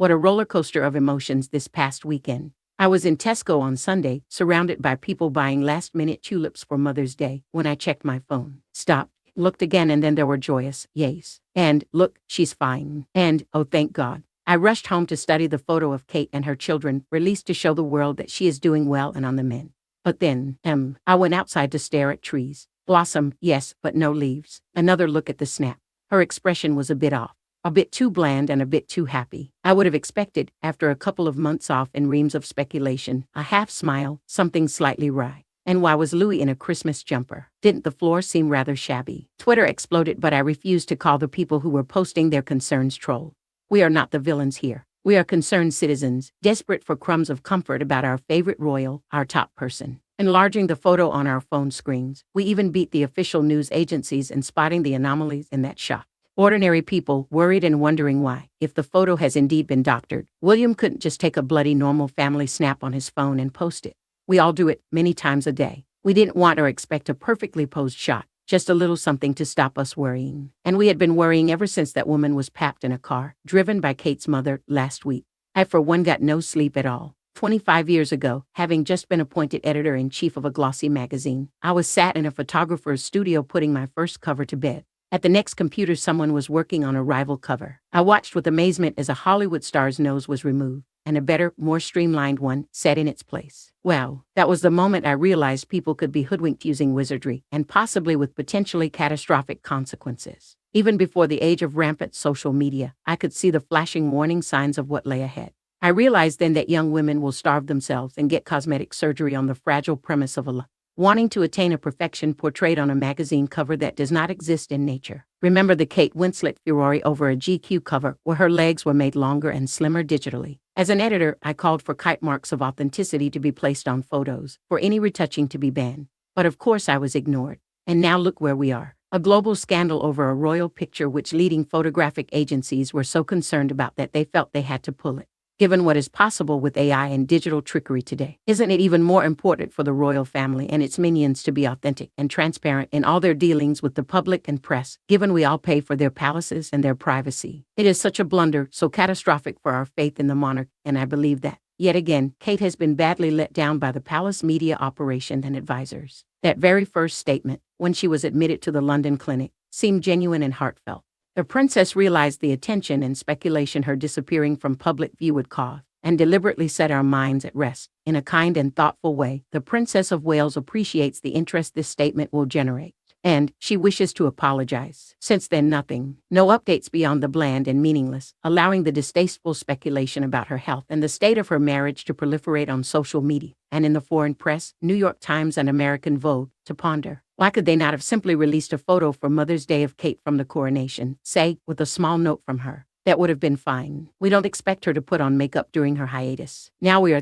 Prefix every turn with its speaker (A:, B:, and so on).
A: What a roller coaster of emotions this past weekend. I was in Tesco on Sunday, surrounded by people buying last-minute tulips for Mother's Day, when I checked my phone. Stopped, looked again, and then there were joyous yays. And, look, she's fine. And, oh thank God. I rushed home to study the photo of Kate and her children, released to show the world that she is doing well and on the mend. But then, I went outside to stare at trees. Blossom, yes, but no leaves. Another look at the snap. Her expression was a bit off. A bit too bland and a bit too happy. I would have expected, after a couple of months off and reams of speculation, a half smile, something slightly wry. And why was Louis in a Christmas jumper? Didn't the floor seem rather shabby? Twitter exploded, but I refused to call the people who were posting their concerns troll. We are not the villains here. We are concerned citizens, desperate for crumbs of comfort about our favorite royal, our top person. Enlarging the photo on our phone screens, we even beat the official news agencies in spotting the anomalies in that shot. Ordinary people worried and wondering why, if the photo has indeed been doctored, William couldn't just take a bloody normal family snap on his phone and post it. We all do it many times a day. We didn't want or expect a perfectly posed shot, just a little something to stop us worrying. And we had been worrying ever since that woman was papped in a car, driven by Kate's mother, last week. I for one got no sleep at all. 25 years ago, having just been appointed editor-in-chief of a glossy magazine, I was sat in a photographer's studio putting my first cover to bed. At the next computer, someone was working on a rival cover. I watched with amazement as a Hollywood star's nose was removed, and a better, more streamlined one set in its place. Wow, that was the moment I realized people could be hoodwinked using wizardry, and possibly with potentially catastrophic consequences. Even before the age of rampant social media, I could see the flashing warning signs of what lay ahead. I realized then that young women will starve themselves and get cosmetic surgery on the fragile premise of wanting to attain a perfection portrayed on a magazine cover that does not exist in nature. Remember the Kate Winslet furore over a GQ cover where her legs were made longer and slimmer digitally? As an editor, I called for kite marks of authenticity to be placed on photos, for any retouching to be banned. But of course I was ignored. And now look where we are. A global scandal over a royal picture which leading photographic agencies were so concerned about that they felt they had to pull it. Given what is possible with AI and digital trickery today, isn't it even more important for the royal family and its minions to be authentic and transparent in all their dealings with the public and press, given we all pay for their palaces and their privacy? It is such a blunder, so catastrophic for our faith in the monarch, and I believe that, yet again, Kate has been badly let down by the palace media operation and advisors. That very first statement, when she was admitted to the London clinic, seemed genuine and heartfelt. The princess realized the attention and speculation her disappearing from public view would cause, and deliberately set our minds at rest. In a kind and thoughtful way, the Princess of Wales appreciates the interest this statement will generate, and she wishes to apologize. Since then, nothing. No updates beyond the bland and meaningless, allowing the distasteful speculation about her health and the state of her marriage to proliferate on social media, and in the foreign press, New York Times and American Vogue, to ponder. Why could they not have simply released a photo for Mother's Day of Kate from the coronation, say, with a small note from her? That would have been fine. We don't expect her to put on makeup during her hiatus. Now we are